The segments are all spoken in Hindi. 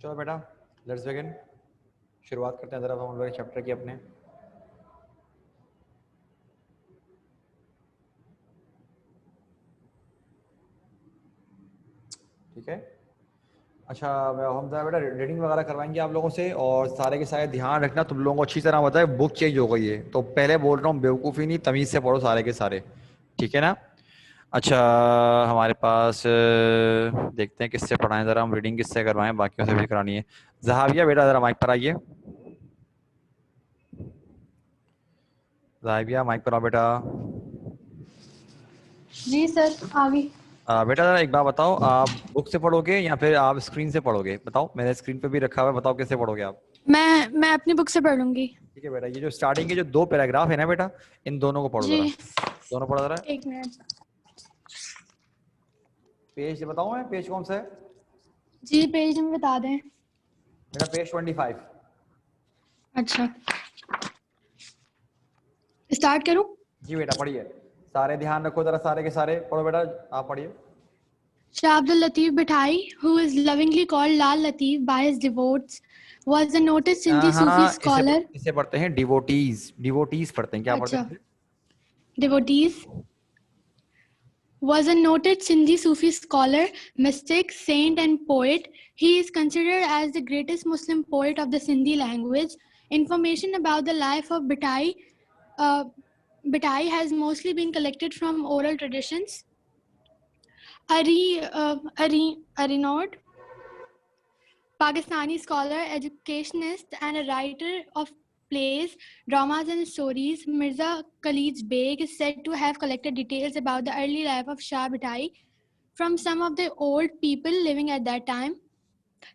चलो बेटा, लेट्स बिगिन। शुरुआत करते हैं जरा हम लोग चैप्टर की अपने। ठीक है, अच्छा हम जरा बेटा रीडिंग वगैरह करवाएंगे आप लोगों से, और सारे के सारे ध्यान रखना। तुम लोगों को अच्छी तरह पता है बुक चेंज हो गई है, तो पहले बोल रहा हूँ बेवकूफ़ी नहीं, तमीज़ से पढ़ो सारे के सारे, ठीक है ना। अच्छा, हमारे पास देखते हैं किससे पढ़ाएं, ज़रा हम रीडिंग किससे करवाएं, बाकियों से भी करानी है। जहाबिया बेटा ज़रा माइक पर आइए। जहाबिया माइक पर आओ बेटा। जी सर, आ गई। बेटा ज़रा एक बात बताओ, आप बुक से पढ़ोगे या फिर आप स्क्रीन से पढ़ोगे? बताओ, मेरे स्क्रीन पे भी रखा हुआ है, बताओ कैसे पढ़ोगे आप। मैं अपनी बुक से पढ़ लूंगी। ठीक है बेटा, ये जो स्टार्टिंग के जो 2 पैराग्राफ है ना बेटा, इन दोनों को पढ़ो जी, ज़रा। दोनों पढ़ो ज़रा। एक मिनट। पेज बताऊँ मैं, पेज कौन सा है? जी, पेज नंबर बता दें। बेटा पेज 25। अच्छा, स्टार्ट करूं? जी बेटा पढ़िए, सारे ध्यान रखो जरा, सारे के सारे पढ़ो बेटा, आप पढ़िए। Shah Abdul Latif Bhai, who is lovingly called Lal Latif by his devotees, was a noted Sindhi Sufi हाँ, इसे scholar. इसे पढ़ते हैं डिवोटीज, डिवोटीज पढ़ते हैं, क्या पढ़ते अच्छा, हैं? devotees, was a noted Sindhi Sufi scholar, mystic, saint, and poet. He is considered as the greatest Muslim poet of the Sindhi language. Information about the life of uh, Bhai has mostly been collected from oral traditions. A renowned Pakistani scholar, educationist, and a writer of plays, dramas, and stories, Mirza Khalid Beg is said to have collected details about the early life of Shah Bhai from some of the old people living at that time.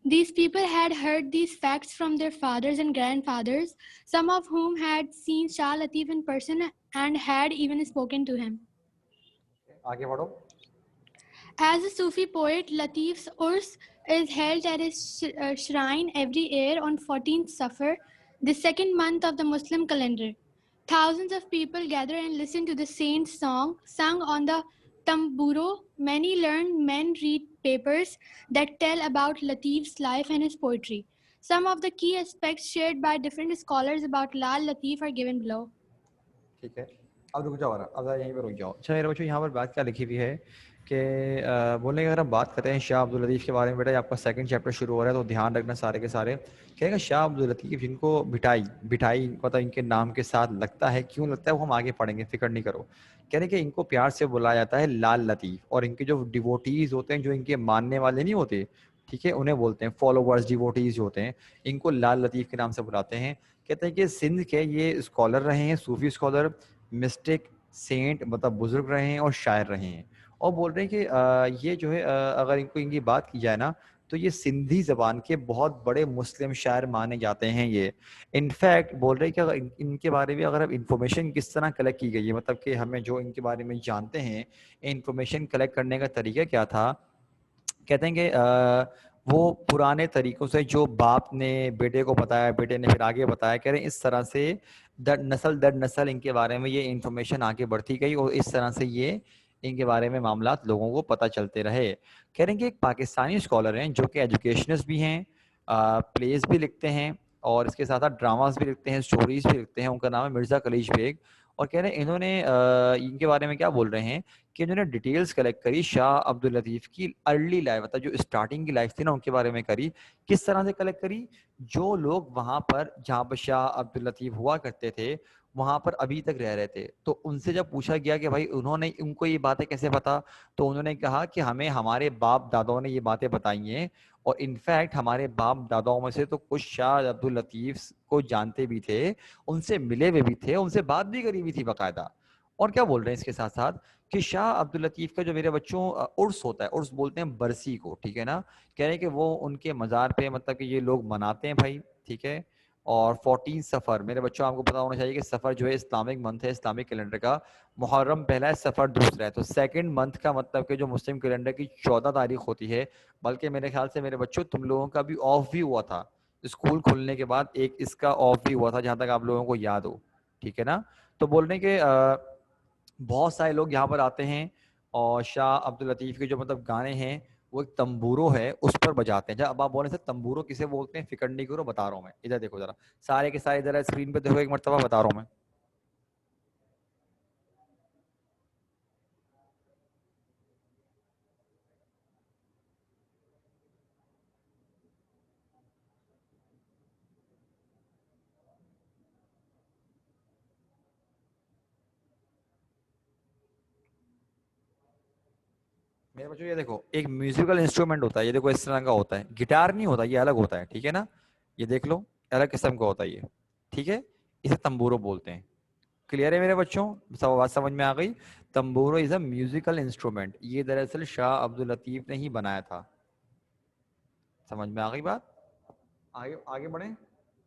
These people had heard these facts from their fathers and grandfathers, some of whom had seen Shah Latif in person and had even spoken to him. आगे पढ़ो। As a Sufi poet, Latif's Urs is held at his shrine every year on 14th Safar, the second month of the Muslim calendar. Thousands of people gather and listen to the saint's song sung on the tamburo. Many learned men read papers that tell about Latif's life and his poetry. Some of the key aspects shared by different scholars about Lal Latif are given below. ठीक है, अब रुक जाओ, अब यहीं पर रुक जाओ। अच्छा मेरे बच्चों, यहाँ पर बात क्या लिखी हुई है कि बोलने की अगर हम बात करते हैं शाह अब्दुल लतीफ़ के बारे में बेटा, आपका सेकंड चैप्टर शुरू हो रहा है, तो ध्यान रखना सारे के सारे। कहेगा शाह अब्दुल लतीफ़, जिनको बिठाई बिठाई मतलब इनके नाम के साथ लगता है, क्यों लगता है वो हम आगे पढ़ेंगे, फिक्र नहीं करो। कह रहे कि इनको प्यार से बुलाया जाता है लाल लतीफ़, और इनके जो डिवोटीज़ होते हैं, जो इनके मानने वाले नहीं होते, ठीक है, उन्हें बोलते हैं फॉलोवर्स, डिवोटीज़ होते हैं, इनको लाल लतीफ़ के नाम से बुलाते हैं। कहते हैं कि सिंध के ये स्कॉलर रहे हैं, सूफी स्कॉलर, मिस्टिक, सेंट मतलब बुजुर्ग रहे हैं, और शायर रहे हैं। और बोल रहे हैं कि ये जो है अगर इनको इनकी बात की जाए ना, तो ये सिंधी ज़बान के बहुत बड़े मुस्लिम शायर माने जाते हैं ये। इनफैक्ट बोल रहे हैं कि अगर इनके बारे में अगर अब इंफॉर्मेशन किस तरह कलेक्ट की गई है, मतलब कि हमें जो इनके बारे में जानते हैं, इंफॉर्मेशन कलेक्ट करने का तरीका क्या था। कहते हैं कि वो पुराने तरीकों से जो बाप ने बेटे को बताया, बेटे ने फिर आगे बताया, कह रहे हैं इस तरह से दर नस्ल इनके बारे में ये इंफॉर्मेशन आगे बढ़ती गई, और इस तरह से ये इनके बारे में मामलात लोगों को पता चलते रहे। कह रहे हैं कि एक पाकिस्तानी स्कॉलर हैं जो कि एजुकेशनिस्ट भी हैं, प्लेस भी लिखते हैं, और इसके साथ साथ ड्रामास भी लिखते हैं, स्टोरीज भी लिखते हैं। उनका नाम है मिर्ज़ा खलीज बेग। और कह रहे हैं इन्होंने इनके बारे में क्या बोल रहे हैं कि इन्होंने डिटेल्स कलेक्ट करी शाह अब्दुल लतीफ़ की अर्ली लाइफ, मतलब जो स्टार्टिंग की लाइफ थी ना, उनके बारे में करी। किस तरह से कलेक्ट करी? जो लोग वहाँ पर जहाँ पर शाह अब्दुल लतीफ़ हुआ करते थे, वहाँ पर अभी तक रह रहे थे, तो उनसे जब पूछा गया कि भाई उन्होंने उनको ये बातें कैसे पता, तो उन्होंने कहा कि हमें हमारे बाप दादाओं ने ये बातें बताई हैं, और इनफैक्ट हमारे बाप दादाओं में से तो कुछ शाह अब्दुल लतीफ़ को जानते भी थे, उनसे मिले हुए भी थे, उनसे बात भी करी हुई थी बाकायदा। और क्या बोल रहे हैं इसके साथ साथ कि शाह अब्दुल लतीफ़ का जो मेरे बच्चों उर्स होता है, उर्स बोलते हैं बरसी को, ठीक है ना। कह रहे हैं कि वो उनके मज़ार पे मतलब कि ये लोग मनाते हैं भाई, ठीक है। और 14 सफ़र, मेरे बच्चों आपको पता होना चाहिए कि सफ़र जो है इस्लामिक मंथ है, इस्लामिक कैलेंडर का। मुहर्रम पहला है, सफ़र दूसरा है, तो सेकंड मंथ का मतलब कि जो मुस्लिम कैलेंडर की 14 तारीख होती है, बल्कि मेरे ख्याल से मेरे बच्चों तुम लोगों का भी ऑफ भी हुआ था, स्कूल खुलने के बाद एक इसका ऑफ भी हुआ था, जहाँ तक आप लोगों को याद हो, ठीक है ना। तो बोल रहे हैं कि बहुत सारे लोग यहाँ पर आते हैं, और शाह अब्दुल लतीफ़ के जो मतलब गाने हैं वो एक तंबूरो है, उस पर बजाते हैं। जब अब आप बोले से तंबूरो किसे बोलते हैं, फिक्र नहीं करो, बता रहा हूँ मैं। इधर देखो जरा, सारे के सारे इधर स्क्रीन पे देखो, एक मरतबा बता रहा हूँ मैं। मेरे बच्चों ये देखो, एक म्यूजिकल इंस्ट्रूमेंट होता है, ये देखो इस तरह का होता है, गिटार नहीं होता, ये अलग होता है, ठीक है ना। ये देख लो, अलग किस्म का होता है ये, ठीक है। इसे तंबूरो बोलते हैं। क्लियर है मेरे बच्चों, सब बात समझ में आ गई। तंबूरो इज अ म्यूजिकल इंस्ट्रूमेंट, ये दरअसल शाह अब्दुल लतीफ ने ही बनाया था। समझ में आ गई बात। आगे आगे बढ़े,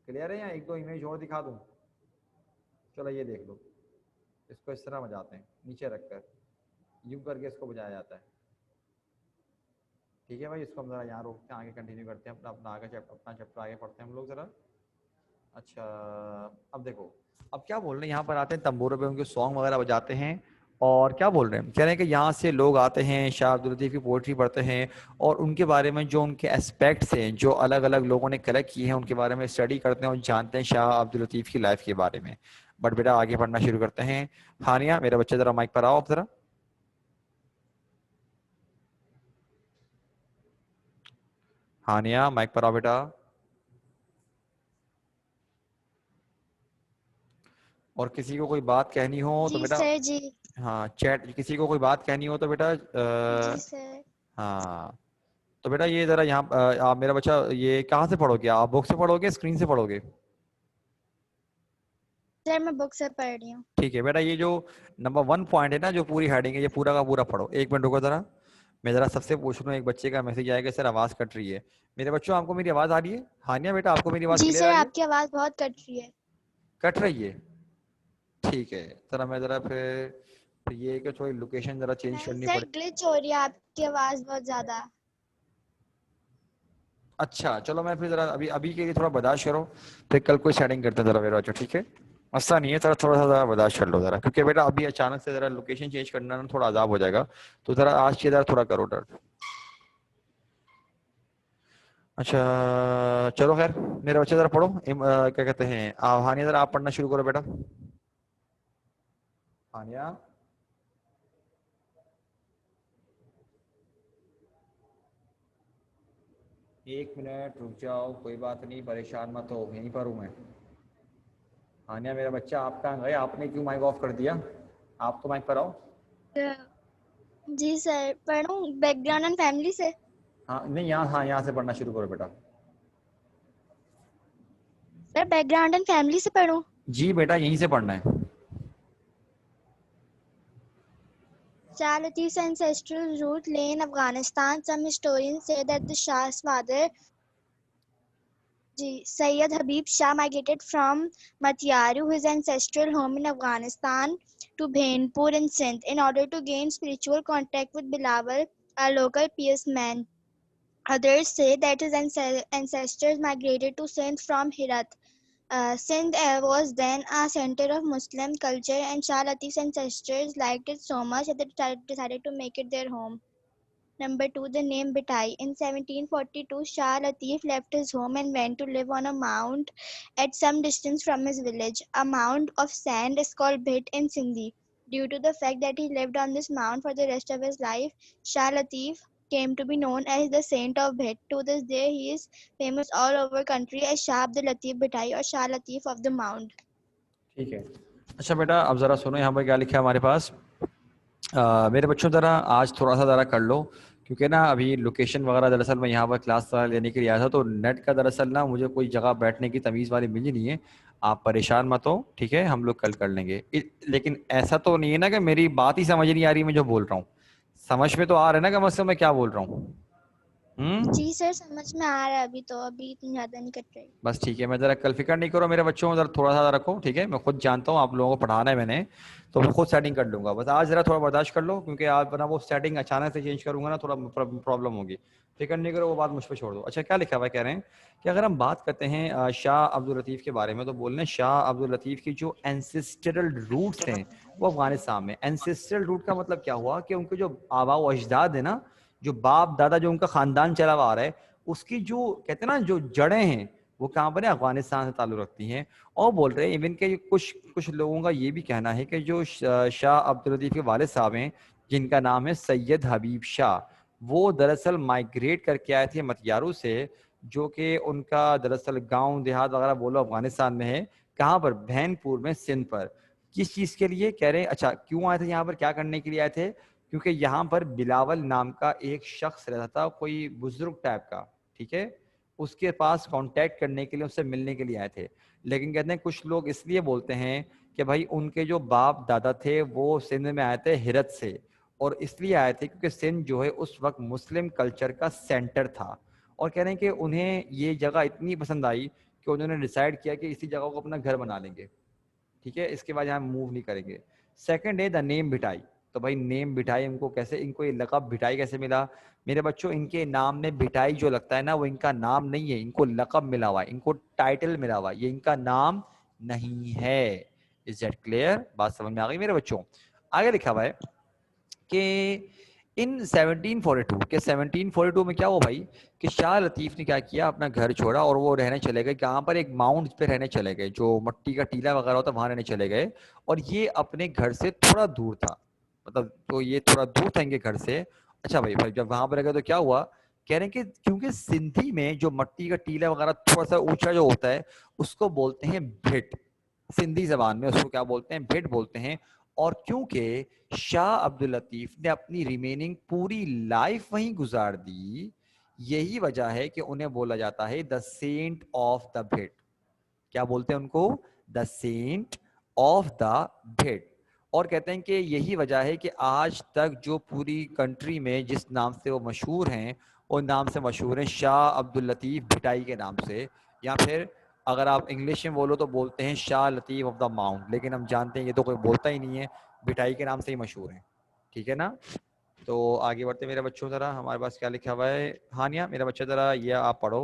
क्लियर है, या एक दो इमेज और दिखा दूं। चलो ये देख लो, इसको इस तरह बजाते हैं, नीचे रखकर यूं करके इसको बजाया जाता है। ठीक है भाई, इसको हम जरा यहाँ रोकते हैं, आगे कंटिन्यू करते हैं अपना अपना आगे अपना चैप्टर आगे पढ़ते हैं हम लोग जरा। अच्छा, अब देखो, अब क्या बोल रहे हैं, यहाँ पर आते हैं तंबूरों पे उनके सॉन्ग वगैरह बजाते हैं। और क्या बोल रहे हैं, कह रहे हैं कि यहाँ से लोग आते हैं, शाह अब्दुल लतीफ़ की पोइट्री पढ़ते हैं, और उनके बारे में जो उनके एस्पेक्ट्स हैं, जो अलग अलग लोगों ने कलेक्ट किए हैं, उनके बारे में स्टडी करते हैं और जानते हैं शाह अब्दुल लतीफ़ की लाइफ के बारे में। बट बेटा आगे पढ़ना शुरू करते हैं। हानिया, मेरे बच्चे जरा माइक पर आओ आप जरा। हानिया, माइक पर आओ बेटा। और किसी को कोई बात कहनी हो तो जी बेटा, सर जी। हाँ चैट, किसी को कोई बात कहनी हो तो बेटा जी सर। हाँ, तो बेटा ये जरा यहाँ आप, मेरा बच्चा ये कहाँ से पढ़ोगे आप, बुक से पढ़ोगे स्क्रीन से पढ़ोगे। सर मैं बुक से पढ़ रही हूँ। ठीक है बेटा, ये जो नंबर 1 पॉइंट है ना, जो पूरी हेडिंग है, ये पूरा का पूरा पढ़ो। एक मिनट रुको जरा, मैं जरा सबसे पूछ रहा हूँ, एक बच्चे का मैसेज आएगा सर आवाज कट रही है। मेरे बच्चों आपको मेरी आवाज आ रही है। हानिया बेटा आपको मेरी आवाज जी क्लियर सर आ रही है। आपकी आवाज़ बहुत कट रही है। कट रही है, ठीक है। जरा मैं जरा फिर ये कि थोड़ी लोकेशन जरा चेंज नहीं करनी सर पड़े। ग्लिच हो रही है आपकी आवाज़ बहुत ज़्यादा। अच्छा चलो, मैं फिर जरा अभी अभी के लिए थोड़ा बर्दाश्त करो, फिर कल कोई सेटिंग करते हैं जरा मेरा बच्चा, ठीक है। ऐसा नहीं है, जरा थोड़ा सा जरा बर्दाश्त कर लो जरा, क्योंकि बेटा अभी अचानक से जरा लोकेशन चेंज करना ना थोड़ा अजाब हो जाएगा, तो जरा आज के जरा थोड़ा करो डर। अच्छा चलो खैर, मेरे बच्चे जरा पढ़ो, क्या कहते हैं, हानिया जरा आप पढ़ना शुरू करो बेटा। हानिया, एक मिनट रुक जाओ, कोई बात नहीं, परेशान मत हो, यहीं पर हूँ मैं। हानिया मेरा बच्चा, आप कहाँ गए, आपने क्यों माइक ऑफ कर दिया, आप तो माइक पर आओ। जी सर पढ़ूँ बैकग्राउंड एंड फैमिली से। हाँ नहीं, यहाँ, हाँ यहाँ से पढ़ना शुरू करो बेटा। सर बैकग्राउंड एंड फैमिली से पढ़ूँ। जी बेटा यहीं से पढ़ना है। Shah Latif's ancestral root lay in Afghanistan. Some historians say that the Shah's father, Sayyid Habib Shah, migrated from Matyaru, his ancestral home in Afghanistan, to Bhainpur in Sindh in order to gain spiritual contact with Bilawal, a local pious man. Others say that his ancestors migrated to Sindh from Herat. Sindh was then a center of Muslim culture, and Shah Latif's ancestors liked it so much that they decided to make it their home. Number 2, the name Bithai. In 1742, Shah Latif left his home and went to live on a mound at some distance from his village. A mound of sand is called Bhit in Sindhi. Due to the fact that he lived on this mound for the rest of his life, Shah Latif came to be known as the Saint of Bhit. To this day, he is famous all over country as Shah Abdul Latif Bithai or Shah Latif of the Mound. ठीक है। अच्छा बेटा अब जरा सुनो, यहाँ पर क्या लिखा है हमारे पास। मेरे बच्चों जरा आज थोड़ा सा जरा कर लो, क्योंकि ना अभी लोकेशन वगैरह दरअसल मैं यहाँ पर क्लास लेने के लिए आया था, तो नेट का दरअसल ना मुझे कोई जगह बैठने की तमीज़ वाली मिली नहीं है। आप परेशान मत हो, ठीक है, हम लोग कल कर लेंगे। लेकिन ऐसा तो नहीं है ना कि मेरी बात ही समझ नहीं आ रही मैं जो बोल रहा हूँ, समझ में तो आ रहा है ना कि मतलब मैं क्या बोल रहा हूँ। जी सर समझ में आ रहा है, अभी इतनी ज़्यादा नहीं कट रही। बस ठीक है, मैं जरा कल फिक्र नहीं करो मेरे बच्चों, जरा थोड़ा सा रखो, ठीक है। मैं खुद जानता हूँ आप लोगों को पढ़ाना है मैंने, तो मैं खुद सेटिंग कर लूंगा। बस आज जरा थोड़ा बर्दाश्त कर लो, क्योंकि आप ना वो सेटिंग अचानक से चेंज करूंगा ना, थोड़ा प्रॉब्लम होगी। फिक्र नहीं करो, वो बात मुझ पर छोड़ दो। अच्छा क्या लिखा हुआ है, कह रहे हैं कि अगर हम बात करते हैं शाह अब्दुल लतीफ़ के बारे में, तो बोल रहे हैं शाह अब्दुल लतीफ़ की जो एंसेस्ट्रल रूट्स हैं वो अफगानिस्तान में। एंसेस्ट्रल रूट का मतलब क्या हुआ कि उनके जो आबा व अजदाद है ना, जो बाप दादा जो उनका खानदान चला हुआ आ रहा है, उसकी जो कहते हैं ना जो जड़ें हैं वो कहाँ पर है, अफगानिस्तान से ताल्लुक रखती हैं। और बोल रहे हैं इवन के कुछ कुछ लोगों का ये भी कहना है कि जो शाह अब्दुल लतीफ़ के वालिद साहब हैं, जिनका नाम है सैयद हबीब शाह, वो दरअसल माइग्रेट करके आए थे मतियारू से, जो कि उनका दरअसल गांव देहात वगैरह बोलो अफगानिस्तान में है। कहाँ पर, भैनपुर में, सिंध पर। किस चीज़ के लिए कह रहे हैं, अच्छा क्यों आए थे यहाँ पर, क्या करने के लिए आए थे? क्योंकि यहाँ पर बिलावल नाम का एक शख्स रहता था, कोई बुजुर्ग टाइप का, ठीक है, उसके पास कांटेक्ट करने के लिए, उससे मिलने के लिए आए थे। लेकिन कहते हैं कुछ लोग इसलिए बोलते हैं कि भाई उनके जो बाप दादा थे वो सिंध में आए थे हिरत से, और इसलिए आए थे क्योंकि सिंध जो है उस वक्त मुस्लिम कल्चर का सेंटर था। और कह रहे हैं कि उन्हें ये जगह इतनी पसंद आई कि उन्होंने डिसाइड किया कि इसी जगह को अपना घर बना लेंगे, ठीक है, इसके बाद यहाँ मूव नहीं करेंगे। सेकंड है द नेम भिटाई। तो भाई नेम भिटाई इनको कैसे, इनको ये लक़ब भिटाई कैसे मिला? मेरे बच्चों, इनके नाम में भिटाई जो लगता है ना, वो इनका नाम नहीं है, इनको लक़ब मिला हुआ है, इनको टाइटल मिला हुआ है, ये इनका नाम नहीं है। Is that clear? बात समझ में आ गई मेरे बच्चों? आगे लिखा हुआ है कि इन 1742 के 1742 में क्या हुआ भाई कि शाह लतीफ़ ने क्या किया, अपना घर छोड़ा और वो रहने चले गए कहाँ पर, एक माउंट पे रहने चले गए, जो मट्टी का टीला वगैरह होता है वहां रहने चले गए। और ये अपने घर से थोड़ा दूर था, मतलब तो ये थोड़ा दूर था इनके घर से। अच्छा भाई, भाई जब वहां पर गए तो क्या हुआ, कह रहे हैं कि क्योंकि सिंधी में जो मट्टी का टीला वगैरह थोड़ा सा ऊंचा जो होता है उसको बोलते हैं भिट, सिंधी जबान में उसको क्या बोलते हैं, भिट बोलते हैं। और क्योंकि शाह अब्दुल लतीफ ने अपनी रिमेनिंग पूरी लाइफ वहीं गुजार दी, यही वजह है कि उन्हें बोला जाता है द सेंट ऑफ द भिट। क्या बोलते हैं उनको? The Saint of the भिट। और कहते हैं कि यही वजह है कि आज तक जो पूरी कंट्री में जिस नाम से वो मशहूर हैं, उन नाम से मशहूर हैं, शाह अब्दुल लतीफ भिटाई के नाम से। या फिर अगर आप इंग्लिश में बोलो तो बोलते हैं Shah Latif of the mount, लेकिन हम जानते हैं ये तो कोई बोलता ही नहीं है, भिटाई के नाम से ही मशहूर हैं, ठीक है ना? तो आगे बढ़ते मेरे बच्चों, ज़रा हमारे पास क्या लिखा हुआ है। हानिया मेरा बच्चा, ज़रा ये आप पढ़ो,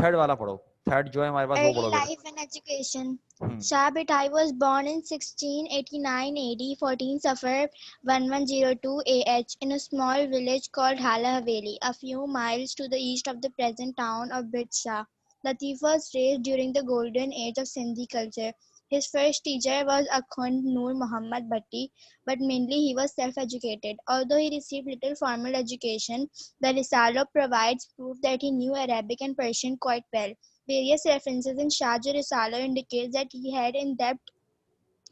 थर्ड वाला पढ़ो, थर्ड जो है हमारे पास वो Early पढ़ो बेटा। life and education. Hmm, Shah Bithai was born in 1689 AD, 14 Safar 1102 AH, in a small village called Hala Haveli, a few miles to the east of the present town of Bhit Shah. Latif was raised during the golden age of Sindhi culture. His first teacher was Akhund Noor Muhammad Bhatti, but mainly he was self-educated. Although he received little formal education, the Risala provides proof that he knew Arabic and Persian quite well. Various references in Shahji Risala indicate that he had in-depth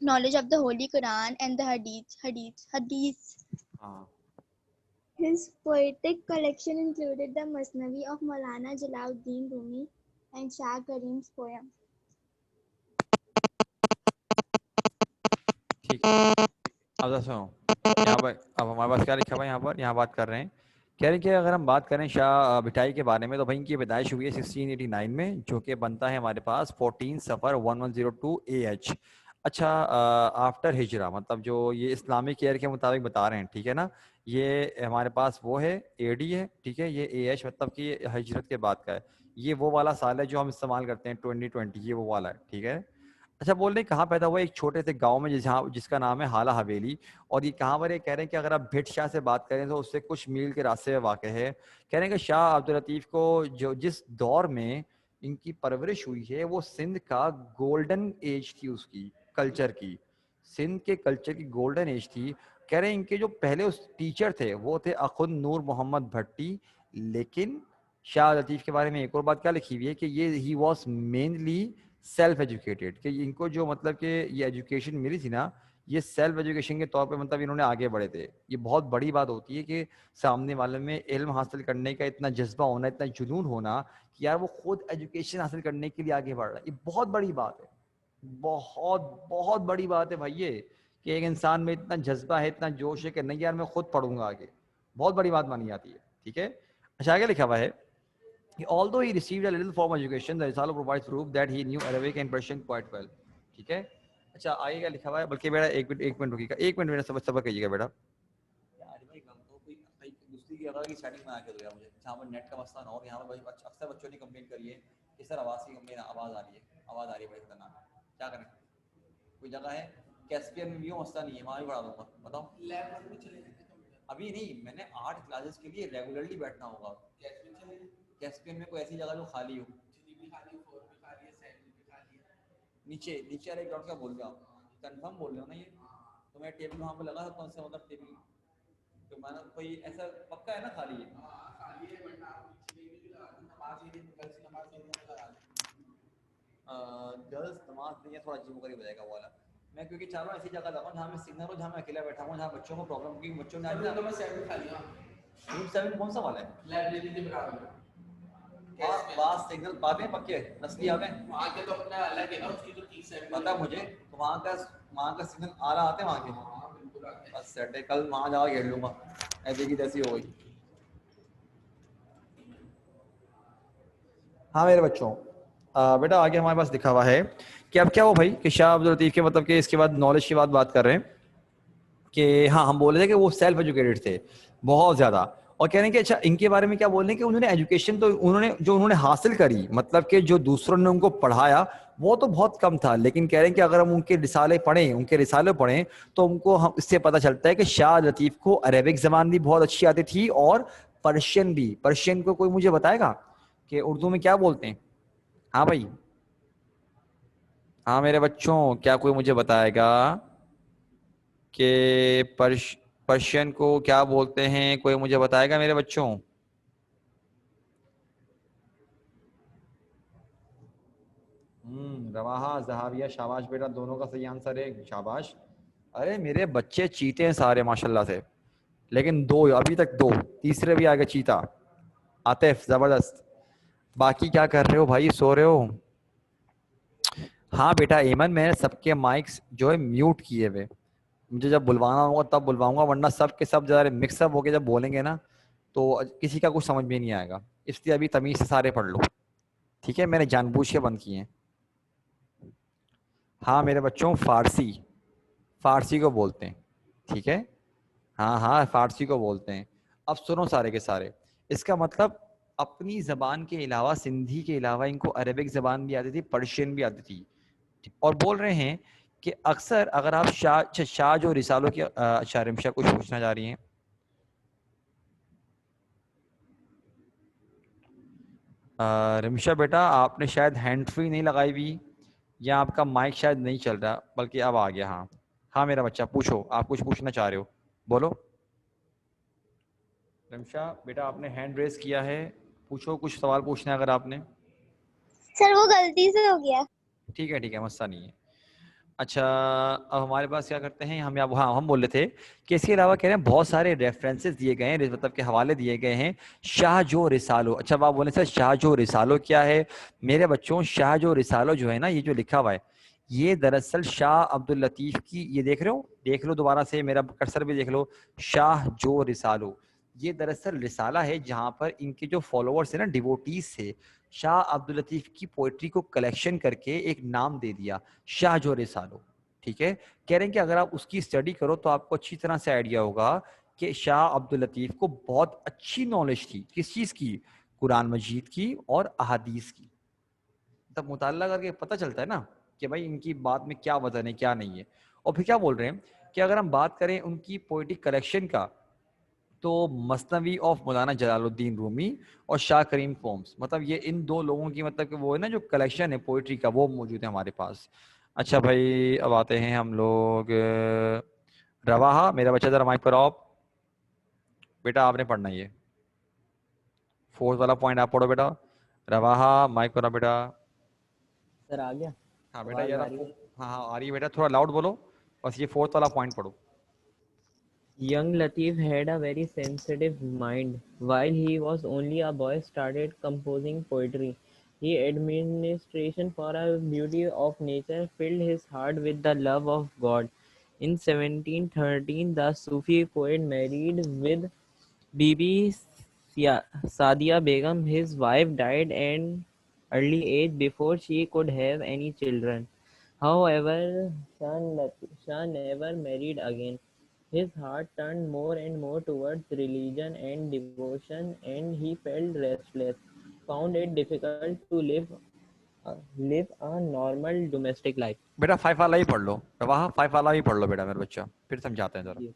knowledge of the Holy Quran and the Hadith. हाँ His poetic collection included the Masnavi of Maulana Jalauddin Rumi and Shah Karim's poem. ठीक है। अब तो सुनो, यहाँ पर अब हमारे पास क्या लिखा हुआ है, यहाँ बात कर रहे हैं, कह रहे हैं कि अगर हम बात करें शाह भिटाई के बारे में, तो भाई इनकी पैदाइश हुई है 1689 में, जो कि बनता है हमारे पास 14 सफ़र 1102 AH। अच्छा, आफ्टर हिजरा, मतलब जो ये इस्लामिक ईयर के मुताबिक बता रहे हैं, ठीक है ना, ये हमारे पास वो है AD है, ठीक है, ये AH मतलब कि हिजरत के बाद का है। ये वो वाला साल है जो हम इस्तेमाल करते हैं 2020, ये वो वाला है, ठीक है। अच्छा, बोल रहे हैं कहाँ पैदा हुआ? एक छोटे से गांव में जहाँ जिसका नाम है हाला हवेली। और ये कहाँ पर है? कह रहे हैं कि अगर आप भिट शाह से बात करें तो उससे कुछ मील के रास्ते में वाक़ है। कह रहे हैं कि शाह अब्दुल लतीफ़ को जो जिस दौर में इनकी परवरिश हुई है वो सिंध का गोल्डन एज थी, उसकी कल्चर की, सिंध के कल्चर की गोल्डन एज थी। कह रहे हैं इनके जो पहले उस टीचर थे वो थे अखुंद नूर मोहम्मद भट्टी। लेकिन शाह लतीफ़ के बारे में एक और बात क्या लिखी हुई है कि ये he was mainly self educated, कि इनको जो मतलब कि ये एजुकेशन मिली थी ना, ये सेल्फ एजुकेशन के तौर पे मतलब इन्होंने आगे बढ़े थे। ये बहुत बड़ी बात होती है कि सामने वाले में इल्म हासिल करने का इतना जज्बा होना, इतना जुनून होना कि यार वो खुद एजुकेशन हासिल करने के लिए आगे बढ़ रहा है। ये बहुत बड़ी बात है, बहुत बहुत बड़ी बात है भाई ये, कि एक इंसान में इतना जज्बा है, इतना जोश है कि नहीं यार मैं खुद पढ़ूंगा आगे। बहुत बड़ी बात मानी जाती है, ठीक है। अच्छा, आगे लिखा हुआ है, although he received a little formal education, the Risala provides proof that he knew Arabic and Persian quite well. ठीक है। अच्छा, आगे क्या लिखा हुआ है? बल्कि बेटा एक मिनट रुकिएगा, एक मिनट मेरा सबर करिएगा बेटा। यार भाई गम तो कोई दूसरी जगह की सेटिंग बना के दो यार मुझे, जहाँ पर नेट का मसला ना हो। यहाँ पर भाई अक्सर बच्चों ने कंप्लेंट करी है कि सर आवाज़ की कंप्लेन, आवाज़ आ रही है भाई खतरनाक। क्या करें? कोई जगह है कैस्पियन में भी हो, मसला नहीं है, वहाँ भी बढ़ा दूंगा, बताओ। लैब में चले अभी नहीं, मैंने 8 क्लासेस के लिए रेगुलरली बैठना होगा। कैस्पियन में कोई ऐसी जगह जो खाली हो, नीचे नीचे वाले ग्राउंड का बोल रहे हो आप? कंफर्म बोल रहे हो ना ये? तो मैं टेबल वहाँ पे लगा सकता हूँ, इससे मतलब टेबल तो माना कोई ऐसा पक्का है ना खाली है? गर्ल्स नमाज नहीं है, थोड़ा अजीब करीब हो जाएगा वो वाला। मैं क्योंकि चाह रहा हूँ ऐसी जगह लगाऊँ जहाँ मैं सिग्नल हो, जहाँ मैं अकेला बैठा हूँ, जहाँ बच्चों को प्रॉब्लम, क्योंकि बच्चों ने आज रूम 7 कौन सा वाला है? लाइब्रेरी के बराबर पास सिग्नल पाते हैं पक्के नस्ली आते हैं वहाँ के, तो अपना अलग है ना उसकी, तो 30 पता है मुझे। तो वहाँ का सिग्नल आ रहा आते हैं वहाँ के, बस सेट है, कल वहाँ जाकर घेर लूँगा, ऐसे की तैसी हो गई। हाँ मेरे बच्चों, बेटा आगे हमारे पास लिखा हुआ है कि अब क्या हो भाई कि शाह अब्दुल लतीफ़ के मतलब कि इसके बाद नॉलेज की बात कर रहे हैं कि हाँ हम बोल रहे थे कि वो सेल्फ एजुकेटेड थे बहुत ज़्यादा, और कह रहे हैं कि अच्छा इनके बारे में क्या बोल रहे हैं कि उन्होंने एजुकेशन तो उन्होंने हासिल करी, मतलब कि जो दूसरों ने उनको पढ़ाया वो तो बहुत कम था, लेकिन कह रहे हैं कि अगर हम उनके रिसाले पढ़ें तो उनको हम इससे पता चलता है कि शाह लतीफ़ को अरेबिक ज़बान भी बहुत अच्छी आती थी और पर्शियन भी। पर्शियन को कोई मुझे बताएगा कि उर्दू में क्या बोलते हैं? हाँ भाई, हाँ मेरे बच्चों, क्या कोई मुझे बताएगा कि पर्शियन को क्या बोलते हैं? कोई मुझे बताएगा मेरे बच्चों? रवाहा जहाबिया, शाबाश बेटा, दोनों का सही आंसर है, शाबाश। अरे मेरे बच्चे चीते हैं सारे माशाल्लाह से, लेकिन दो अभी तक, दो तीसरे भी आ गए चीता। आतिफ जबरदस्त। बाकी क्या कर रहे हो भाई, सो रहे हो? हाँ बेटा एमन, मैंने सबके माइक्स जो है म्यूट किए हुए, मुझे जब बुलवाना होगा तब बुलवाऊंगा, वरना सब के सब जरा मिक्सअप होके जब बोलेंगे ना तो किसी का कुछ समझ में नहीं आएगा, इसलिए अभी तमीज से सारे पढ़ लो, ठीक है? मैंने जानबूझ के बंद किए हैं। हाँ मेरे बच्चों, फारसी, फारसी को बोलते हैं, ठीक है? हाँ हाँ फारसी को बोलते हैं। अब सुनो सारे के सारे, इसका मतलब अपनी जबान के अलावा, सिंधी के अलावा इनको अरेबिक जबान भी आती थी, पर्शियन भी आती थी, और बोल रहे हैं कि अक्सर अगर आप शाह जो रिसालों की, अच्छा रिमशा कुछ पूछना जा रही हैं? रिमशा बेटा आपने शायद हैंड फ्री नहीं लगाई हुई, या आपका माइक शायद नहीं चल रहा, बल्कि अब आ गया। हाँ हाँ मेरा बच्चा पूछो, आप कुछ पूछना चाह रहे हो, बोलो। रिमशा बेटा आपने हैंड रेस किया है, पूछो, कुछ सवाल पूछना है अगर आपने। सर वो गलती से हो गया। ठीक है मसला नहीं है। अच्छा, अब हमारे पास क्या करते हैं हम, या हाँ हम बोल रहे थे कि इसके अलावा कह रहे हैं बहुत सारे रेफरेंसेस दिए गए हैं, मतलब के हवाले दिए गए हैं शाह जो रिसालो। अच्छा आप बोले सर शाह जो रिसालो क्या है? मेरे बच्चों शाह जो रिसालो जो है ना, ये जो लिखा हुआ है, ये दरअसल शाह अब्दुल लतीफ़ की, ये देख रहे हो, देख लो दोबारा से, मेरा कर्सर भी देख लो, शाह जो रिसालो, ये दरअसल रिसाला है जहाँ पर इनके जो फॉलोअर्स है ना, डिवोटीज थे, शाह अब्दुल लतीफ़ की पोइट्री को कलेक्शन करके एक नाम दे दिया, शाह जो रिसालो, ठीक है? कह रहे हैं कि अगर आप उसकी स्टडी करो तो आपको अच्छी तरह से आइडिया होगा कि शाह अब्दुल लतीफ़ को बहुत अच्छी नॉलेज थी, किस चीज़ की? कुरान मजीद की और अहादीस की। तब मुताला करके पता चलता है ना कि भाई इनकी बात में क्या वजन है क्या नहीं है। और फिर क्या बोल रहे हैं कि अगर हम बात करें उनकी पोइटिक कलेक्शन का, तो मसनवी ऑफ मौलाना जलालुद्दीन रूमी और शाह करीम पोम्स, मतलब ये इन दो लोगों की, मतलब कि वो है ना जो कलेक्शन है पोइट्री का, वो मौजूद है हमारे पास। अच्छा भाई अब आते हैं हम लोग, रवाहा मेरा बच्चा जरा माइक पर आओ। बेटा आपने पढ़ना ये फोर्थ वाला पॉइंट आप पढ़ो बेटा। रवाहा माइक पर आओ बेटा। सर आ गया? हाँ बेटा आवाज यार, आ रही है? हाँ हाँ आ रही है बेटा, थोड़ा लाउड बोलो, बस ये फोर्थ वाला पॉइंट पढ़ो। Young Latif had a very sensitive mind. While he was only a boy, started composing poetry. His admiration for a beauty of nature filled his heart with the love of God. In 1713, the Sufi poet married with Bibi Sadia Begum. His wife died at an early age before she could have any children. However, Shah never married again. His heart turned more and more towards religion and devotion, and he felt restless, found it difficult to live a normal domestic life. बेटा 5 वाला ही पढ़ लो, रवाहा 5 वाला ही पढ़ लो बेटा मेरा बच्चा, फिर समझाते हैं जरा। जी।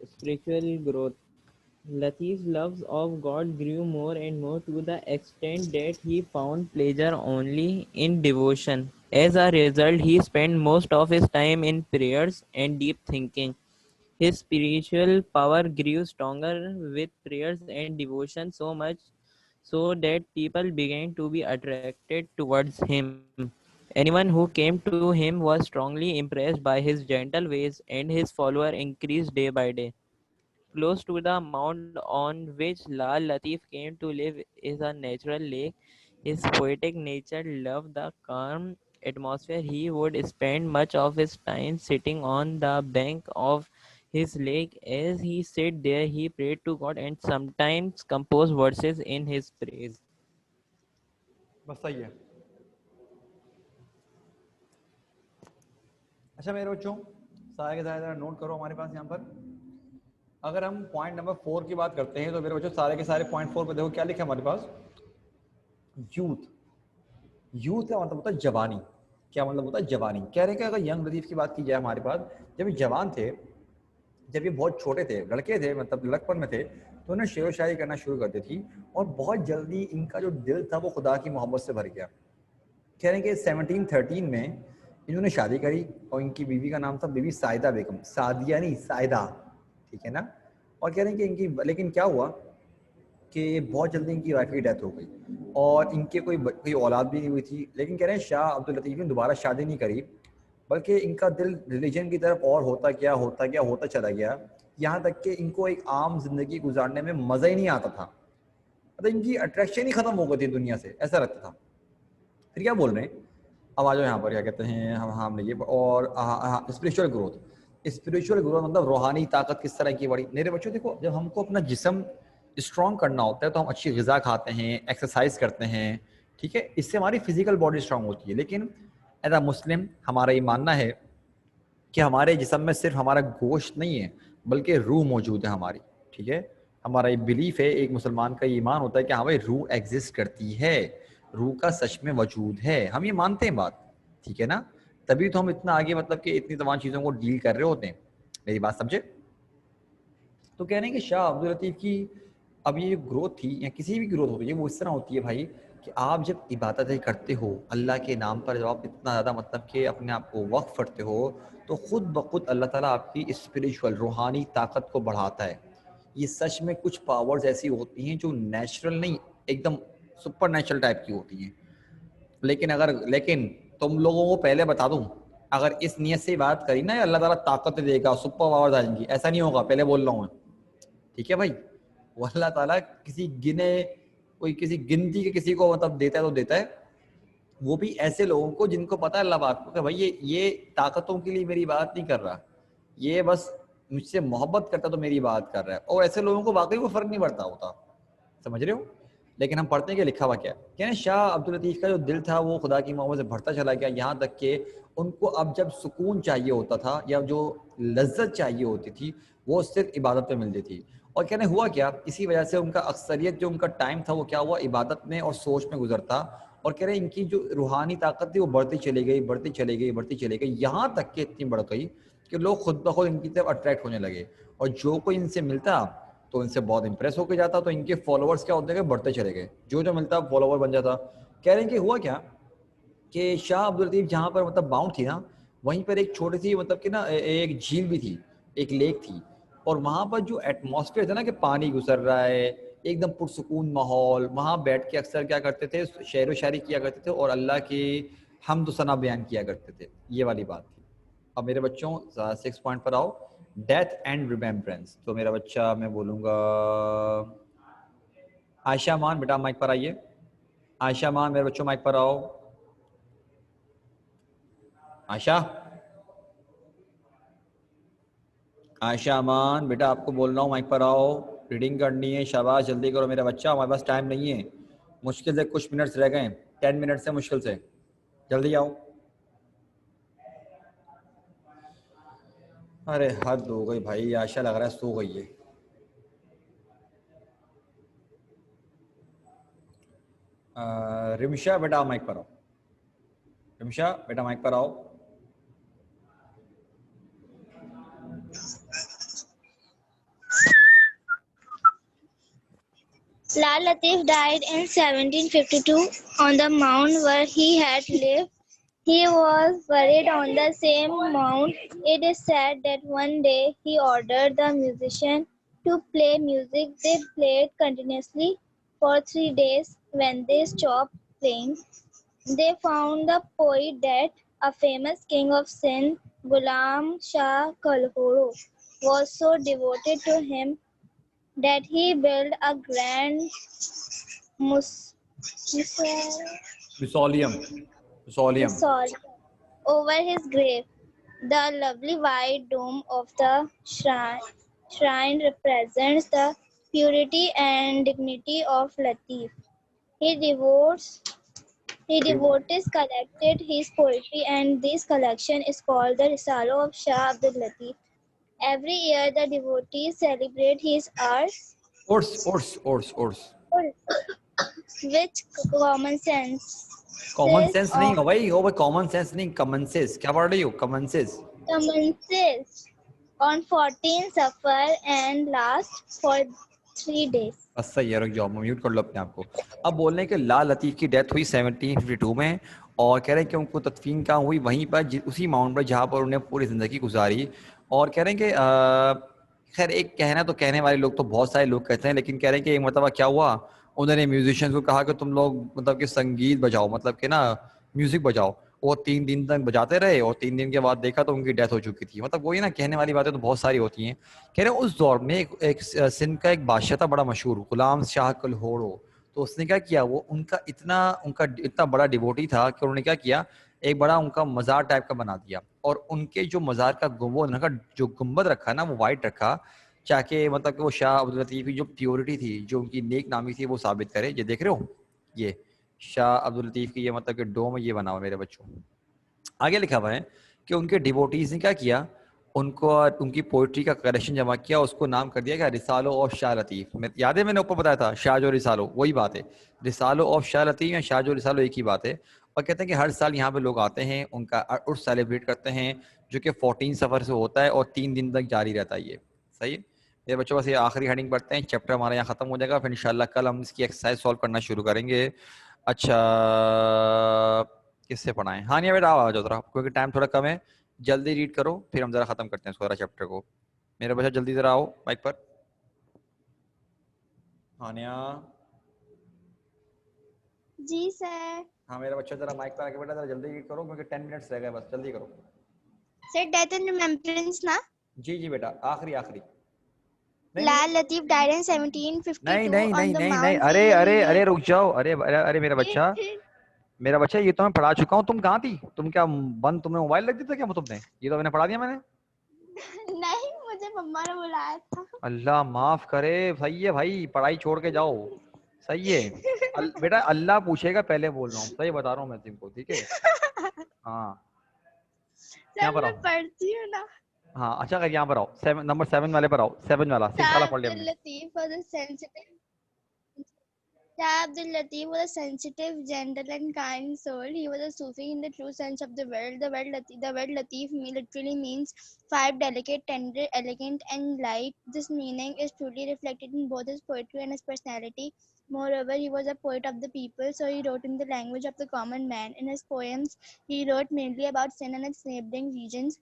spiritual growth. Latif's love of God grew more and more to the extent that he found pleasure only in devotion. As a result, he spent most of his time in prayers and deep thinking. His spiritual power grew stronger with prayers and devotion, so much so that people began to be attracted towards him. Anyone who came to him was strongly impressed by his gentle ways, and his follower increased day by day. Close to the mound on which Lal Latif came to live is a natural lake. His poetic nature loved the calm atmosphere. He would spend much of his time sitting on the bank of his lake. As he sat there, he prayed to God and sometimes composed verses in his praise. बस सही है। अच्छा मेरे बच्चों, सारे के सारे ज़रा नोट करो हमारे पास यहाँ पर। अगर हम पॉइंट नंबर 4 की बात करते हैं तो मेरे बच्चों सारे के सारे पॉइंट 4 पे देखो क्या लिखा है हमारे पास। यूथ। यूथ का मतलब होता है जवानी। क्या मतलब होता है? जवानी। कह रहे हैं कि अगर यंग लतीफ़ की बात की जाए हमारे पास, जब ये जवान थे, जब ये बहुत छोटे थे, लड़के थे, मतलब लड़कपन में थे, तो उन्हें शेर व शायरी करना शुरू कर दी थी और बहुत जल्दी इनका जो दिल था वो खुदा की मोहब्बत से भर गया। कह रहे हैं कि 1713 में इन्होंने शादी करी और इनकी बीवी का नाम था बीवी साइदा बेगम, सादिया नहीं साइदा, ठीक है ना। और कह रहे हैं कि इनकी, लेकिन क्या हुआ कि बहुत जल्दी इनकी वाइफ की डेथ हो गई और इनके कोई औलाद भी नहीं हुई थी। लेकिन कह रहे हैं शाह अब्दुल लतीफ़ ने दोबारा शादी नहीं करी, बल्कि इनका दिल रिलीजन की तरफ और होता चला गया, यहाँ तक कि इनको एक आम जिंदगी गुजारने में मज़ा ही नहीं आता था। मतलब इनकी अट्रैक्शन ही ख़त्म हो गई थी दुनिया से, ऐसा लगता था। फिर क्या बोल रहे हैं, अब आ जाओ यहाँ पर, क्या कहते हैं हम, हमने ये और स्पिरिचुअल ग्रोथ। स्पिरिचुअल ग्रोथ मतलब रूहानी ताकत किस तरह की बढ़ी। मेरे बच्चों देखो, जब हमको अपना जिस्म स्ट्रॉन्ग करना होता है तो हम अच्छी ग़िज़ा खाते हैं, एक्सरसाइज करते हैं, ठीक है, इससे हमारी फिजिकल बॉडी स्ट्रांग होती है। लेकिन एज अ मुस्लिम हमारा ये मानना है कि हमारे जिस्म में सिर्फ हमारा गोश्त नहीं है बल्कि रूह मौजूद है हमारी, ठीक है। हमारा ये बिलीफ है, एक मुसलमान का ईमान होता है कि हाँ भाई रूह एग्जिस्ट करती है, रूह का सच में वजूद है, हम ये मानते हैं बात, ठीक है ना। तभी तो हम इतना आगे, मतलब कि इतनी तमाम चीज़ों को डील कर रहे होते हैं। मेरी बात समझे? तो कह रहे हैं कि शाह अब्दुल लतीफ़ की अब ये ग्रोथ थी या किसी भी ग्रोथ होती है वो इस तरह होती है भाई कि आप जब इबादतें करते हो अल्लाह के नाम पर, जब आप इतना ज़्यादा मतलब कि अपने आप को वक्फ करते हो, तो ख़ुद ब खुद अल्लाह ताला आपकी स्पिरिचुअल रूहानी ताकत को बढ़ाता है। ये सच में कुछ पावर्स ऐसी होती हैं जो नेचुरल नहीं, एकदम सुपर नेचुरल टाइप की होती हैं। लेकिन तुम लोगों को पहले बता दूं, अगर इस नियत से बात करी ना, अल्लाह ताला ताकत देगा, सुपर पावर्स आएंगी, ऐसा नहीं होगा, पहले बोल रहा हूँ मैं, ठीक है भाई। वो अल्लाह ताला किसी गिनती के किसी को मतलब देता है तो देता है, वो भी ऐसे लोगों को जिनको पता है अल्लाह बात को कि भाई ये ताकतों के लिए मेरी बात नहीं कर रहा, ये बस मुझसे मोहब्बत करता तो मेरी बात कर रहा है। और ऐसे लोगों को वाकई को फर्क नहीं पड़ता होता, समझ रहे हो। लेकिन हम पढ़ते हैं कि लिखा हुआ क्या है, क्या शाह अब्दुल लतीफ़ का जो दिल था वो खुदा की मोहब्बत से भरता चला गया, यहाँ तक कि उनको अब जब सुकून चाहिए होता था या जो लज्जत चाहिए होती थी वो सिर्फ इबादत में मिलती थी। और कहने हुआ क्या, इसी वजह से उनका अक्सरियत जो उनका टाइम था वो क्या हुआ, इबादत में और सोच में गुजरता। और कह रहे इनकी जो रूहानी ताकत थी वो बढ़ती चली गई, यहाँ तक कि इतनी बढ़ गई कि लोग खुद ब खुद इनकी तरफ अट्रैक्ट होने लगे। और जो कोई इनसे मिलता तो इनसे बहुत इंप्रेस होकर जाता, तो इनके फॉलोअर्स क्या होते गए, बढ़ते चले गए, जो मिलता फॉलोअर बन जाता। कह रहे हैं कि हुआ क्या कि शाह अब्दुल लतीफ़ जहाँ पर मतलब बाउंड थी ना, वहीं पर एक छोटी सी मतलब कि ना एक झील भी थी, एक लेक थी। और वहाँ पर जो एटमॉस्फेयर था ना कि पानी गुजर रहा है, एकदम पुरसुकून माहौल, वहाँ बैठ के अक्सर क्या करते थे, शेर व शायरी किया करते थे और अल्लाह की हम्द सना बयान किया करते थे, ये वाली बात थी। अब मेरे बच्चों 6 पॉइंट पर आओ, डेथ एंड रिमेम्बरेंस। तो मेरा बच्चा मैं बोलूँगा आयशा मान, बेटा माइक पर आइए। आयशा मान मेरे बच्चों माइक पर आओ। आयशा, आयशा अमान बेटा आपको बोल रहा हूँ माइक पर आओ, रीडिंग करनी है, शाबाश जल्दी करो मेरा बच्चा, हमारे पास टाइम नहीं है, मुश्किल से कुछ मिनट्स रह गए, 10 मिनट से मुश्किल से, जल्दी आओ। अरे हद हो गई भाई, आशा लग रहा है सो गई है। रिमशा बेटा माइक पर आओ, रिमशा बेटा माइक पर आओ। Lal Latif died in 1752 on the mound where he had lived. He was buried on the same mound. It is said that one day he ordered the musicians to play music. They played continuously for 3 days. When they stopped playing, they found the poet dead. A famous king of Sindh, Ghulam Shah Kalhoro, was so devoted to him that he built a grand mus- Mausoleum. Mausoleum. mausoleum over his grave. The lovely white dome of the shrine represents the purity and dignity of Latif. He devotes he devotees collected his poetry, and this collection is called the Risalo of Shah Abdul Latif. Every year the devotees celebrate his art, Ors. which common sense common says sense नहीं on हो भाई, हो भाई कॉमन सेंस नहीं, कॉमन सेंस क्या पढ़ रही हो, common sense. commences on 14 Safar and lasts for 3 days. बस सही है, रुक जाओ, म्यूट कर लो अपने आप को। अब बोल रहे हैं कि लाल लतीफ़ की डेथ हुई 1752 में, और कह रहे हैं कि उनको तदफीन कहाँ हुई, वहीं पर उसी माउंट पर जहाँ पर उन्हें पूरी ज़िंदगी गुजारी। और कह रहे हैं कि खैर एक कहना तो कहने वाले लोग तो बहुत सारे लोग कहते हैं, लेकिन कह रहे हैं कि एक मरतबा क्या हुआ, उन्होंने म्यूजिशियंस को कहा कि तुम लोग मतलब कि संगीत बजाओ, मतलब कि ना म्यूज़िक बजाओ। वो 3 दिन तक बजाते रहे और 3 दिन के बाद देखा तो उनकी डेथ हो चुकी थी। मतलब वही ना, कहने वाली बातें तो बहुत सारी होती हैं। कह रहे हैं उस दौर में एक सिंध का एक बादशाह था बड़ा मशहूर, गुलाम शाह कलहोरो। तो उसने क्या किया, वो उनका इतना बड़ा डिवोटी था कि उन्होंने क्या किया, एक बड़ा उनका मज़ार टाइप का बना दिया, और उनके जो मज़ार का जो गुंबद रखा ना, वो वाइट रखा, ताकि मतलब कि वो शाह अब्दुल लतीफ़ की जो प्योरिटी थी, जो उनकी नेक नामी थी, वो साबित करे। ये देख रहे हो, ये शाह अब्दुल लतीफ़ की ये मतलब कि डोम ये बना हुआ मेरे बच्चों। आगे लिखा हुआ है कि उनके डिवोटीज ने क्या किया, उनको उनकी पोइट्री का कलेक्शन जमा किया, उसको नाम कर दिया क्या, रिसालो ऑफ शाह लतीफ़। मैं याद है मैंने ऊपर बताया था, शाह जो रिसालो, वही बात है, रिसालो ऑफ शाह लतीफ़ या शाह जो रिसालो एक ही बात है। और कहते हैं कि हर साल यहाँ पे लोग आते हैं, उनका उर्स सेलिब्रेट करते हैं, जो कि 14 सफ़र से होता है और 3 दिन तक जारी रहता है। ये सही है मेरे बच्चों, बस ये आखिरी हेडिंग पढ़ते हैं, चैप्टर हमारा यहाँ ख़त्म हो जाएगा, फिर इंशाल्लाह कल हम इसकी एक्सरसाइज सॉल्व करना शुरू करेंगे। अच्छा, किससे पढ़ाएं? हानिया बेटा आ जाओ जरा, क्योंकि टाइम थोड़ा कम है, जल्दी रीड करो, फिर हम जरा खत्म करते हैं इस पूरा चैप्टर को। मेरे बच्चा जल्दी जरा आओ माइक पर। हानिया, जी सर। हाँ मेरा बच्चा जरा माइक पर आके बेटा जरा जल्दी रीड करो, क्योंकि 10 मिनट्स रह गए, बस जल्दी करो। सर डेथ एंड रिमेम्बरेंस ना? जी जी बेटा, आखिरी आखिरी। Lal Latif died in 1752 नहीं नहीं on नहीं the नहीं नहीं, Mount अरे अरे he अरे रुक जाओ, अरे मेरा बच्चा ये तो मैं पढ़ा चुका हूँ, तुम कहाँ थी, तुम क्या बंद, तुमने मोबाइल रख दिया था क्या तुमने, ये तो मैंने पढ़ा दिया मैंने। नहीं, मुझे मम्मा ने बुलाया था। अल्लाह माफ करे, सही है भाई, पढ़ाई छोड़ के जाओ, सही है। बेटा अल्लाह पूछेगा, पहले बोल रहा हूँ, सही बता रहा हूँ मैं तुमको, ठीक है। हाँ यहाँ सर पर मैं आओ, पढ़ती हूँ ना। हाँ अच्छा कर, यहाँ पर आओ, नंबर 7 वाले पर आओ, 7 वाला 6 वाला Shah पढ़ लिया Abdul हमने। Latif was a sensitive Shah Abdul Latif was a sensitive, gentle, and kind soul. He was a Sufi in the true sense of the word. The word Latif literally means five, delicate, tender, elegant, and light. This meaning is truly reflected in both his poetry and his personality. Moreover, he was a poet of the people, so he wrote in the language of the common man. In his poems, he wrote mainly about Sindh and its neighboring regions.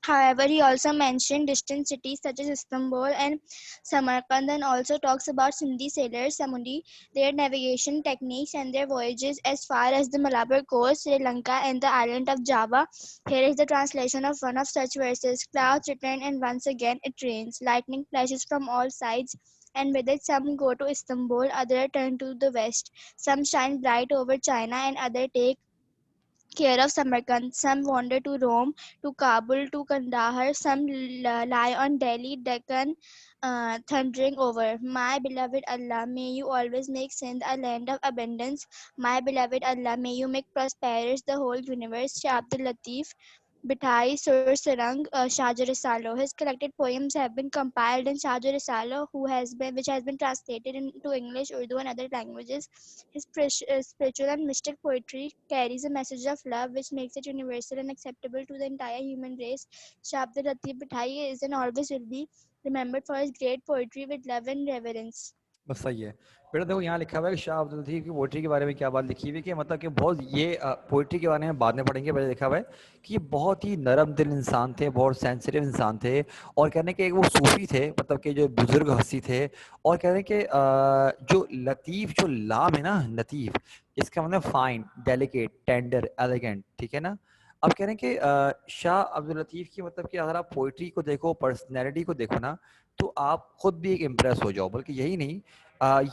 However, he also mentioned distant cities such as Istanbul and Samarkand, and also talks about Sindhi sailors, Samudi, their navigation techniques, and their voyages as far as the Malabar coast, Sri Lanka, and the island of Java. Here is the translation of one of such verses. Clouds return, and once again it rains. Lightning flashes from all sides, and with it some go to Istanbul, others turn to the west. Some shine bright over China, and others take care of Samarkand. Some wander to Rome, to Kabul, to Kandahar. Some lie on Delhi, Deccan, thundering over. My beloved Allah, may you always make Sindh a land of abundance. My beloved Allah, may you make prosperous the whole universe. Shah Abdul Latif, Bithai Sur Sarang, Shajar Risalo. His collected poems have been compiled in Shajar Risalo, which has been translated into English, Urdu, and other languages. His spiritual and mystic poetry carries a message of love which makes it universal and acceptable to the entire human race. Shah Abdul Latif Bhai is and always will be remembered for his great poetry with love and reverence. बस सही है। बेटा देखो यहाँ लिखा हुआ है कि शाह अब्दुल लतीफ की पोइट्री के बारे में क्या बात लिखी हुई है कि मतलब कि बहुत ये पोइट्री के बारे में बाद में पढ़ेंगे। पहले लिखा हुआ है कि ये बहुत ही नरम दिल इंसान थे, बहुत सेंसिटिव इंसान थे, और कहने के वो सूफी थे, मतलब कि जो बुजुर्ग हस्ती थे। और कहने के जो लतीफ़, जो लाम है ना लतीफ़, इसका मतलब फाइन, डेलिकेट, टेंडर, एलिगेंट, ठीक है ना। अब कह रहे हैं कि शाह अब्दुल लतीफ की मतलब कि अगर आप पोइट्री को देखो, पर्सनैलिटी को देखो ना, तो आप खुद भी एक इम्प्रेस हो जाओ। बल्कि यही नहीं,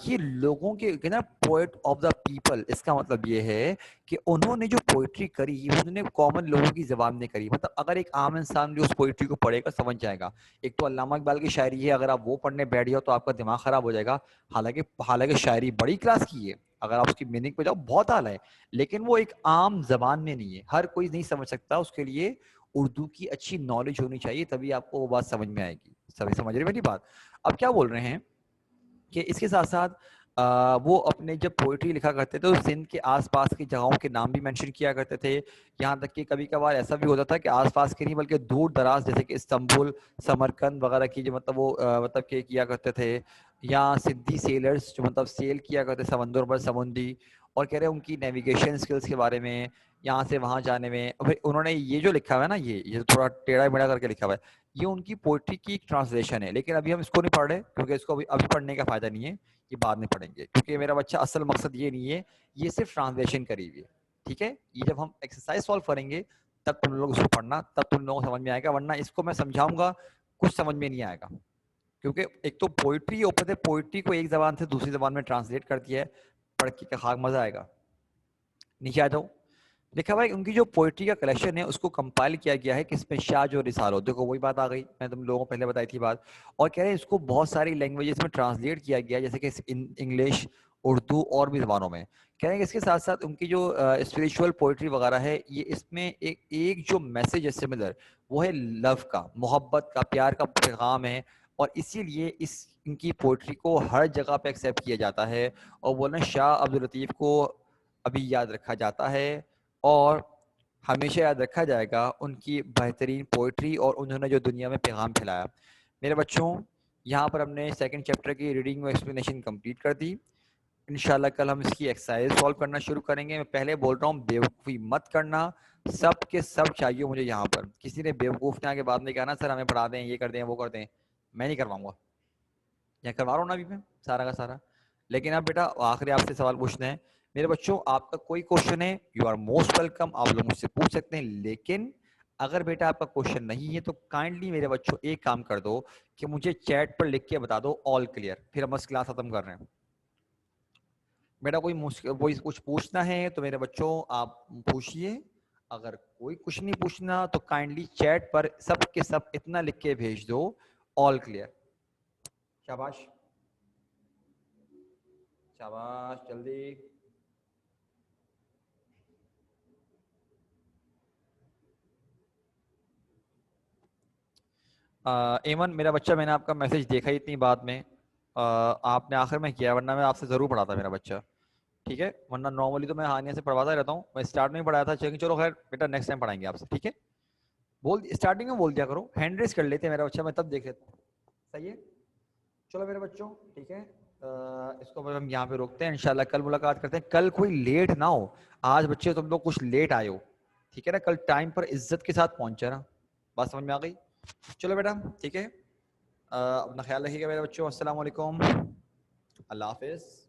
ये लोगों के ना पोएट ऑफ द पीपल, इसका मतलब ये है कि उन्होंने जो पोइट्री करी उन्होंने कॉमन लोगों की ज़बान में करी। मतलब अगर एक आम इंसान भी उस पोइट्री को पढ़ेगा समझ जाएगा। एक तो अल्लामा इकबाल की शायरी है, अगर आप वो पढ़ने बैठ जाओ तो आपका दिमाग ख़राब हो जाएगा। हालांकि हालांकि शायरी बड़ी क्लास की है, अगर आप उसकी मीनिंग पे जाओ बहुत आला है, लेकिन वो एक आम जबान में नहीं है, हर कोई नहीं समझ सकता। उसके लिए उर्दू की अच्छी नॉलेज होनी चाहिए, तभी आपको वो बात समझ में आएगी। सभी समझ रहे मेरी बात। अब क्या बोल रहे हैं कि इसके साथ साथ वो अपने जब पोइट्री लिखा करते थे तो सिंध के आसपास की जगहों के नाम भी मेंशन किया करते थे। यहाँ तक कि कभी कभार ऐसा भी होता था कि आसपास के नहीं बल्कि दूर दराज, जैसे कि इस्तांबुल, समरकंद वगैरह की जो मतलब वो मतलब के किया करते थे। या सिद्धी सेलर्स जो मतलब सेल किया करते समंदर पर, समुद्री। और कह रहे हैं उनकी नेविगेशन स्किल्स के बारे में, यहाँ से वहाँ जाने में। और फिर उन्होंने ये जो लिखा हुआ है ना, ये थोड़ा टेढ़ा मेढ़ा करके लिखा हुआ है, ये उनकी पोइट्री की एक ट्रांसलेशन है। लेकिन अभी हम इसको नहीं पढ़ रहे क्योंकि इसको अभी पढ़ने का फायदा नहीं है, ये बाद में पढ़ेंगे। क्योंकि मेरा बच्चा असल मकसद ये नहीं है, ये सिर्फ ट्रांसलेशन करी हुई है, ठीक है। ये जब हम एक्सरसाइज सॉल्व करेंगे तब तुम लोग इसको पढ़ना, तब तुम लोगों को समझ में आएगा, वरना इसको मैं समझाऊंगा कुछ समझ में नहीं आएगा। क्योंकि एक तो पोइट्री ऊपर से पोइट्री को एक जबान से दूसरी जबान में ट्रांसलेट कर दिया है, पढ़ के क्या खाक मजा आएगा। नीचे आ जाओ, लिखा हुआ है उनकी जो पोइट्री का कलेक्शन है उसको कंपाइल किया गया है किसमें, शाह जो रिसालो। देखो वही बात आ गई, मैं तुम लोगों को पहले बताई थी बात। और कह रहे हैं इसको बहुत सारी लैंग्वेजेस में ट्रांसलेट किया गया है, जैसे कि इंग्लिश, उर्दू और भी जबानों में। कह रहे हैं कि इसके साथ साथ उनकी जो स्पिरिचुअल पोइट्री वगैरह है, ये इसमें एक जो मैसेज है सिमिलर, वो है लव का, मोहब्बत का, प्यार का पैगाम है। और इसीलिए इस इनकी पोइट्री को हर जगह पे एक्सेप्ट किया जाता है। और बोलना शाह अब्दुल लतीफ़ को अभी याद रखा जाता है और हमेशा याद रखा जाएगा उनकी बेहतरीन पोइट्री और उन्होंने जो दुनिया में पैगाम फैलाया। मेरे बच्चों, यहाँ पर हमने सेकंड चैप्टर की रीडिंग और एक्सप्लेनेशन कंप्लीट कर दी। इंशाल्लाह कल हम इसकी एक्सरसाइज सॉल्व करना शुरू करेंगे। मैं पहले बोल रहा हूँ बेवकूफ़ी मत करना, सब के सब चाहिए मुझे यहाँ पर। किसी ने बेवकूफ़ ने आके बाद में कहना सर हमें पढ़ा दें, ये कर दें, वो कर दें, मैं नहीं करवाऊँगा। यहाँ करवा रहा हूँ ना अभी मैं सारा का सारा। लेकिन अब बेटा आखिरी आपसे सवाल पूछना है मेरे बच्चों, आपका कोई क्वेश्चन है यू आर मोस्ट वेलकम, आप लोग मुझसे पूछ सकते हैं। लेकिन अगर बेटा आपका क्वेश्चन नहीं है तो काइंडली मेरे बच्चों एक काम कर दो कि मुझे चैट पर लिख के बता दो ऑल क्लियर, फिर हम बस क्लास खत्म कर रहे हैं। बेटा कोई मुश्किल कोई कुछ पूछना है तो मेरे बच्चों आप पूछिए, अगर कोई कुछ नहीं पूछना तो काइंडली चैट पर सब के सब इतना लिख के भेज दो ऑल क्लियर। शाबाश शाबाश, जल्दी। एमन मेरा बच्चा, मैंने आपका मैसेज देखा ही इतनी बाद में, आपने आखिर में किया, वरना मैं आपसे ज़रूर पढ़ाता मेरा बच्चा, ठीक है। वरना नॉर्मली तो मैं हानिया से पढ़वाता रहता हूँ, मैं स्टार्ट में ही पढ़ाया था। चलो खैर बेटा नेक्स्ट टाइम पढ़ाएंगे आपसे, ठीक है। बोल स्टार्टिंग में बोल दिया करो, हैंड रेस कर लेते हैं मेरा बच्चा, मैं तब देख लेता हूँ। सही है, चलो मेरे बच्चों, ठीक है। इसको हम यहाँ पे रोकते हैं, इंशाल्लाह कल मुलाकात करते हैं। कल कोई लेट ना हो, आज बच्चे तुम लोग कुछ लेट आए हो, ठीक है ना। कल टाइम पर इज्जत के साथ पहुंचे ना, बात समझ में आ गई। चलो बेटा ठीक है, अपना ख्याल रखिएगा मेरे बच्चों। अस्सलाम वालेकुम, अल्लाह हाफिज़।